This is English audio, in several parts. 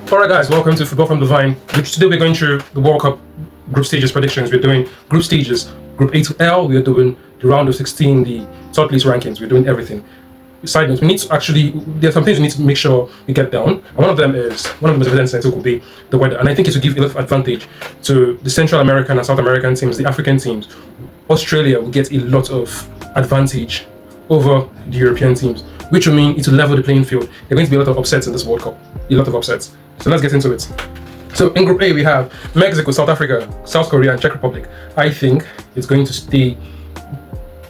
Alright guys, welcome to Football from the Vine. Today we're going through the World Cup group stages predictions. We're doing group stages, Group A to L, we're doing the round of 16, the third place rankings, we're doing everything. Side note, we need to actually, there are some things we need to make sure we get down. And one of them is, one of the most evident things will be the weather. And I think it will give enough advantage to the Central American and South American teams, the African teams. Australia will get a lot of advantage over the European teams, which will mean it will level the playing field. There are going to be a lot of upsets in this World Cup, a lot of upsets. So let's get into it. So in Group A, we have Mexico, South Africa, South Korea, and Czech Republic. I think it's going to stay.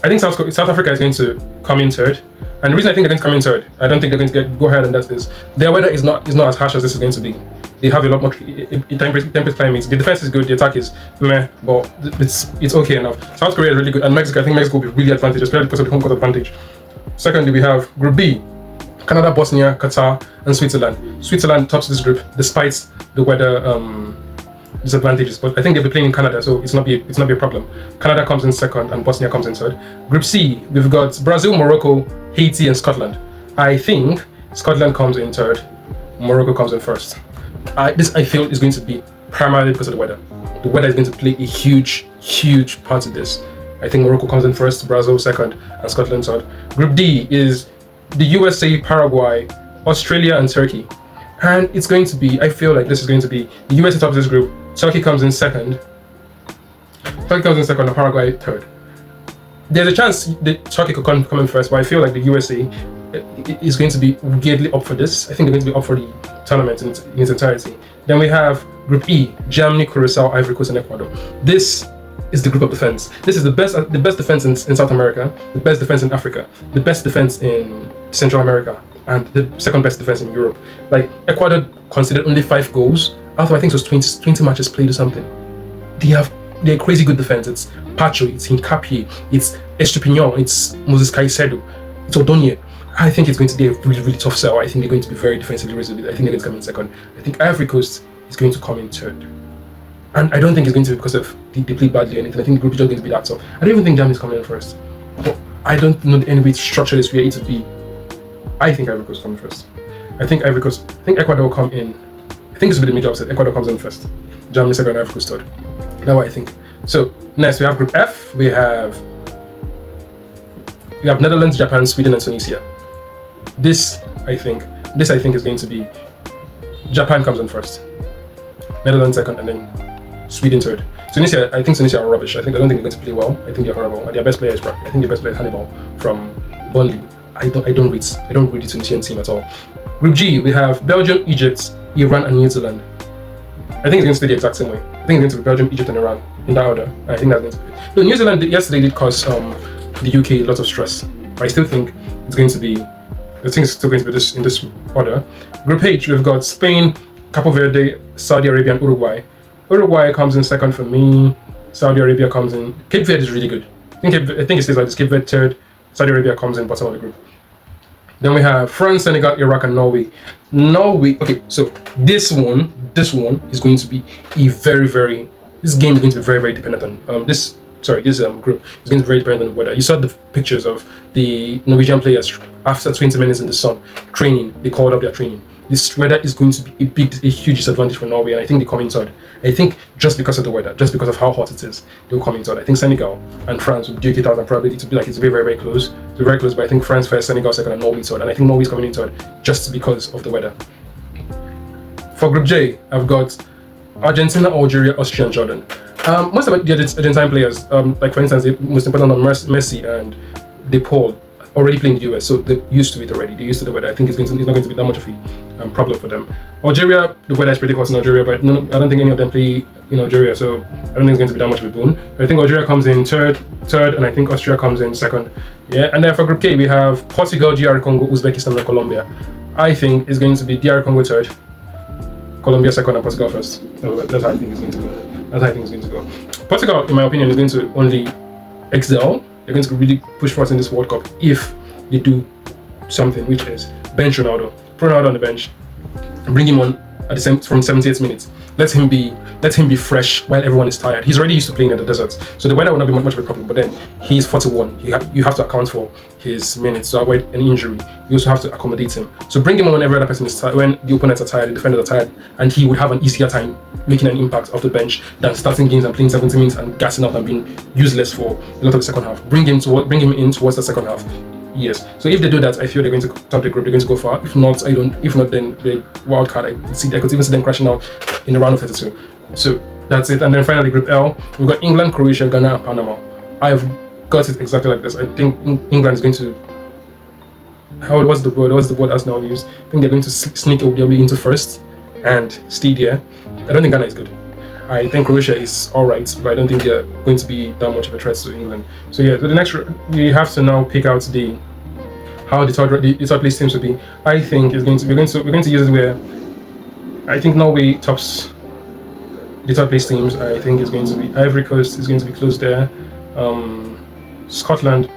I think South Africa is going to come in third. And the reason I think they're going to come in third, I don't think they're going to go ahead, and that is their weather is not as harsh as this is going to be. They have a lot more temperate climates. The defense is good, the attack is meh, but it's okay enough. South Korea is really good, and Mexico, I think Mexico will be really advantageous, especially because of the home court advantage. Secondly, we have Group B, Canada, Bosnia, Qatar, and Switzerland. Switzerland tops this group despite the weather disadvantages, but I think they'll be playing in Canada, so it's not be a problem. Canada comes in second, and Bosnia comes in third. Group C, we've got Brazil, Morocco, Haiti, and Scotland. I think Scotland comes in third, Morocco comes in first. This I feel is going to be primarily because of the weather. The weather is going to play a huge part of this. I think Morocco comes in first, Brazil second, and Scotland third. Group D is the USA, Paraguay, Australia, and Turkey. And it's going to be, I feel like this is going to be the USA tops this group, Turkey comes in second, and Paraguay third. There's a chance that Turkey could come in first, but I feel like the USA is going to be weirdly up for this. I think they're going to be up for the tournament in its entirety. Then we have Group E, Germany, Curacao, Ivory Coast, and Ecuador. This is the group of defense. This is the best defense in South America, the best defense in Africa, the best defense in Central America, and the second best defense in Europe. Like Ecuador conceded only 5 goals after I think it was 20 matches played or something. They're crazy good defense. It's Pacho, it's Hincapié, it's Estupinian, it's Moses Caicedo, it's Odonye. I think it's going to be a really tough sell. I think they're going to be very defensively resolute. I think they're going to come in second. I think Ivory Coast is going to come in third. And I don't think it's going to be because of they played badly or anything. I think the group is just going to be that tough. I don't even think Germany is coming in first. But I don't know any way to structure this where it to be. I think Ivory Coast coming first. I think Ecuador will come in. I think this will be the major upset. Ecuador comes in first. Germany second, Ivory Coast third. That's what I think. So next we have Group F. We have Netherlands, Japan, Sweden, and Tunisia. This I think is going to be Japan comes in first, Netherlands second, and then Sweden third. Tunisia, I think Tunisia are rubbish. I don't think they're going to play well. I think they're horrible. And their best player is I think their best player is Hannibal from Burnley. I don't read the Tunisian team at all. Group G, we have Belgium, Egypt, Iran, and New Zealand. I think it's going to stay the exact same way. I think it's going to be Belgium, Egypt, and Iran in that order. I think that's going to be it. No, New Zealand yesterday did cause the UK a lot of stress. But I still think it's going to be. I think it's still going to be in this order. Group H, we've got Spain, Cape Verde, Saudi Arabia, and Uruguay. Uruguay comes in second for me. Saudi Arabia comes in. Cape Verde is really good. I think it stays like this. Cape Verde third. Saudi Arabia comes in bottom of the group. Then we have France, Senegal, Iraq, and Norway. Okay, so this one is going to be this game is going to be very dependent on this group is going to be very dependent on weather. You saw the pictures of the Norwegian players after 20 minutes in the sun training. They called up their training. This weather is going to be a huge disadvantage for Norway, and I think they come in third. I think just because of the weather, just because of how hot it is, they'll come in third. I think Senegal and France will duke it out, and probably it's very close. It's very close, but I think France first, Senegal second, and Norway third. And I think Norway's coming in third just because of the weather. For Group J, I've got Argentina, Algeria, Austria, and Jordan. Most of the Argentine players, like for instance, the most important one, Messi and De Paul, already playing the US, so they're used to it already. They're used to the weather. I think it's not going to be that much of a problem for them. Algeria, the weather is pretty hot in Algeria, but no, I don't think any of them play in Algeria, so I don't think it's going to be that much of a boon. I think Algeria comes in third, and I think Austria comes in second. Yeah, and then for Group K, we have Portugal, DR Congo, Uzbekistan, and Colombia. I think it's going to be DR Congo third, Colombia second, and Portugal first. That's how I think it's going to go. Portugal, in my opinion, is going to only excel. They're going to really push for us in this World Cup if they do something, which is bench Ronaldo, put Ronaldo on the bench, and bring him on from 78 minutes. let him be fresh while everyone is tired. He's already used to playing in the desert, so the weather will not be much of a problem. But then he's 41. You have to account for his minutes to avoid any injury. You also have to accommodate him. So bring him on when every other person is tired, when the opponents are tired, the defenders are tired, and he would have an easier time making an impact off the bench than starting games and playing 70 minutes and gassing out and being useless for a lot of the second half. Bring him in towards the second half. Yes. So if they do that, I feel they're going to top the group. They're going to go far. If not, I don't. If not, then the wild card. I could even see them crashing out in the round of 32. So that's it. And then finally, Group L, we've got England, Croatia, Ghana, and Panama. I've got it exactly like this. I think England is going to. What's the word as now used? I think they're going to sneak their way into first and stay there. I don't think Ghana is good. I think Croatia is alright, but I don't think they're going to be that much of a threat to England. So yeah, so the next we have to now pick out how the third place teams will be. I think we're going to use it where I think Norway tops the third place teams. I think it's going to be Ivory Coast is going to be close there. Scotland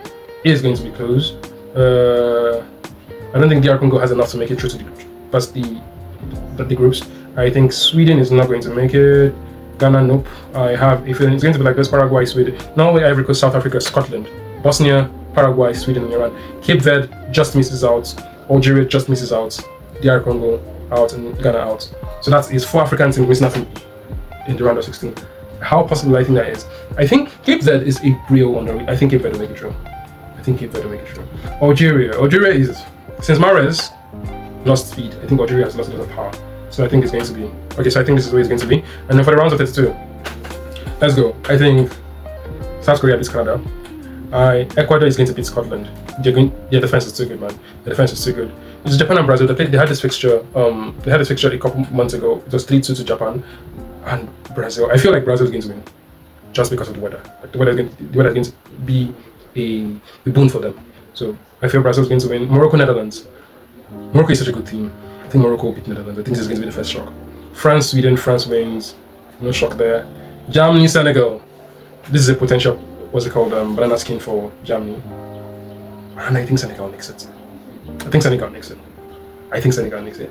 is going to be close. I don't think DR Congo has enough to make it through to the groups. I think Sweden is not going to make it. Ghana, nope. I have a feeling it's going to be like this: Paraguay, Sweden, Norway, Ivory Coast, South Africa, Scotland, Bosnia, Paraguay, Sweden, and Iran. Cape Verde just misses out. Algeria just misses out. DR Congo out and Ghana out. So that is 4 African teams missing nothing in the round of 16. How possible I think that is? I think Cape Verde is a real underrated. I think Cape Verde will make it through. Algeria is, since Mahrez lost speed, I think Algeria has lost a lot of power. So I think it's going to be okay. So I think this is where it's going to be. And then for the rounds of 32, let's go. I think South Korea beats Canada. Ecuador is going to beat Scotland. Their defense is too good, man. The defense is too good. It's Japan and Brazil. They had this fixture. They had this fixture a couple months ago. It was 3-2 to Japan and Brazil. I feel like Brazil is going to win just because of the weather. Like the weather is going to be a boon for them. So I feel Brazil is going to win. Morocco, Netherlands. Morocco is such a good team. I think Morocco will beat Netherlands. I think this is going to be the first shock. France, Sweden. France wins. No shock there. Germany, Senegal. This is a potential, what's it called, banana skin for Germany. And I think Senegal makes it. I think Senegal makes it.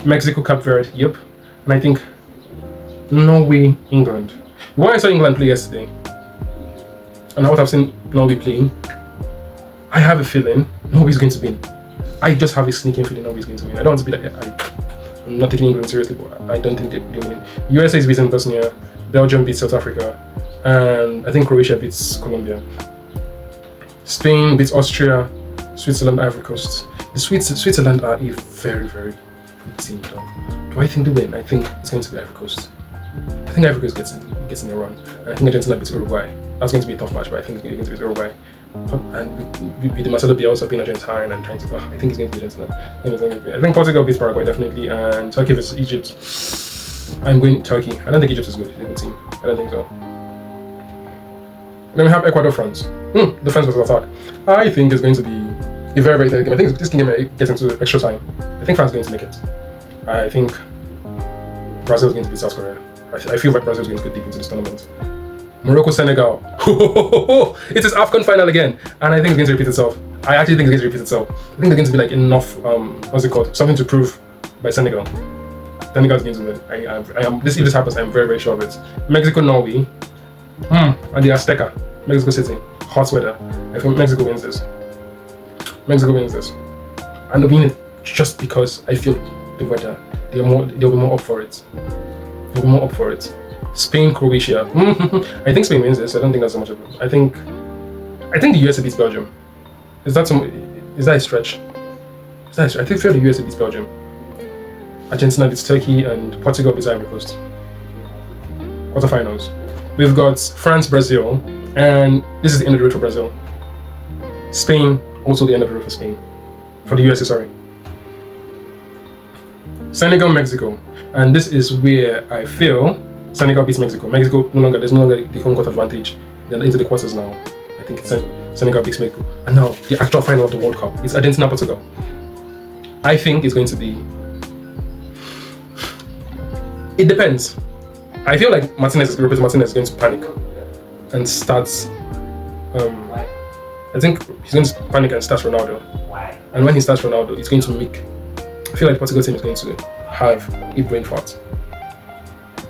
Mexico, Cape Verde, yep. And I think Norway, England. When I saw England play yesterday, and what I've seen Norway playing, I have a feeling Norway's going to win. I just have a sneaking feeling Norway's going to win. I don't want to be like, I'm not taking England seriously, but I don't think they win. USA is beating Bosnia, Belgium beats South Africa, and I think Croatia beats Colombia. Spain beats Austria, Switzerland, Ivory Coast. The Switzerland are a very, very good team. Do I think they win? I think it's going to be Ivory Coast. I think Ivory Coast gets in the run. And I think Argentina beats Uruguay. That's going to be a tough match, but I think it's going to be Uruguay. And with the Marcelo Bielsa being Argentine and trying to, I think it's going to be Argentina. I think Portugal beats Paraguay definitely, and Turkey versus Egypt. I'm going Turkey. I don't think Egypt is good. It's a good team. I don't think so. Then we have Ecuador, France. Defense versus attack. I think it's going to be a very, very tight game. I think this game gets into extra time. I think France is going to make it. I think Brazil is going to beat South Korea. I feel like Brazil is going to get deep into this tournament. Morocco, Senegal. It is AFCON final again, and I think it's going to repeat itself. I actually think it's going to repeat itself. I think there's going to be like enough, something to prove by Senegal. Senegal is going to win. If this happens, I'm very, very sure of it. Mexico, Norway, and the Azteca, Mexico City, hot weather. I think Mexico wins this. And they'll win it just because I feel the weather. They'll be more up for it. Spain, Croatia. I think Spain wins this. I don't think that's so much of it. I think the USA beats Belgium. Is that a stretch? I think the USA beats Belgium. Argentina beats Turkey and Portugal beats Ivory Coast. Quarterfinals. We've got France, Brazil, and this is the end of the road for Brazil. Spain, also the end of the road for Spain. For the USA, sorry. Senegal, Mexico, and this is where I feel Senegal beats Mexico. Mexico there's no longer the home court advantage. They're into the quarters now. I think Senegal beats Mexico. And now the actual final of the World Cup is Argentina, Portugal. I think it's going to be. It depends. I feel like Martinez is going to panic and starts. I think he's going to panic and start Ronaldo. And when he starts Ronaldo, it's going to make. I feel like the Portugal team is going to have a brain fart.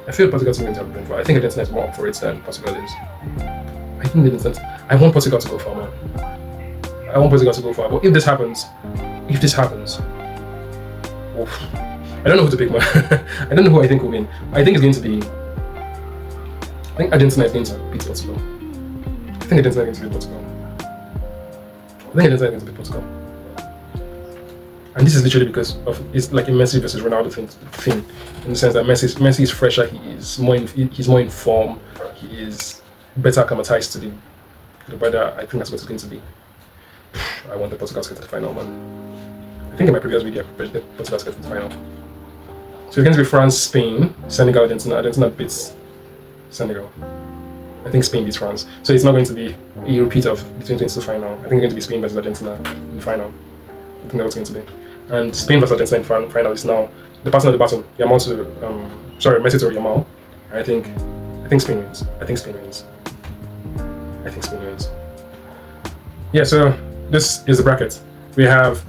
I feel Portugal is going to have a brain fart. I think Argentina is more up for it than Portugal is. I think I want Portugal to go far, man. I want Portugal to go far. But if this happens, oof, I don't know who to pick, man. I don't know who I think will win. I think it's going to be. I think Argentina is going to beat Portugal. I think Argentina is going to beat Portugal. And this is literally because of it's like a Messi versus Ronaldo thing, in the sense that Messi is fresher, he's more in form, he is better acclimatized to the weather. I think that's what it's going to be. I want the Portugal to get to the final, man. I think in my previous video I predicted Portugal to get to the final. So it's going to be France, Spain, Senegal, Argentina. Argentina beats Senegal. I think Spain beats France. So it's not going to be a repeat of the 2022 final. I think it's going to be Spain versus Argentina in the final. I think that's what's going to be. And Spain versus Argentina in final is now the person at the bottom. Messi to Yamal. I think Spain wins. I think Spain wins. Yeah, so this is the bracket. We have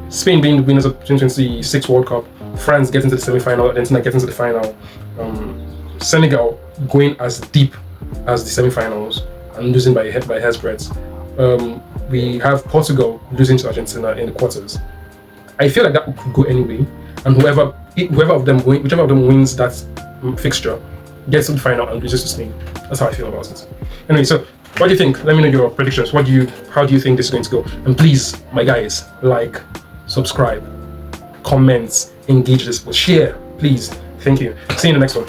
Spain being the winners of 2026 World Cup, France getting to the semi-final, Argentina getting to the final, Senegal going as deep as the semi-finals and losing by hair's breadth. We have Portugal losing to Argentina in the quarters. I feel like that could go anyway, and whichever of them wins that fixture gets to the final and loses to Spain. That's how I feel about it. Anyway, so what do you think? Let me know your predictions. How do you think this is going to go? And please, my guys, like, subscribe, comment, engage this, share, please. Thank you. See you in the next one.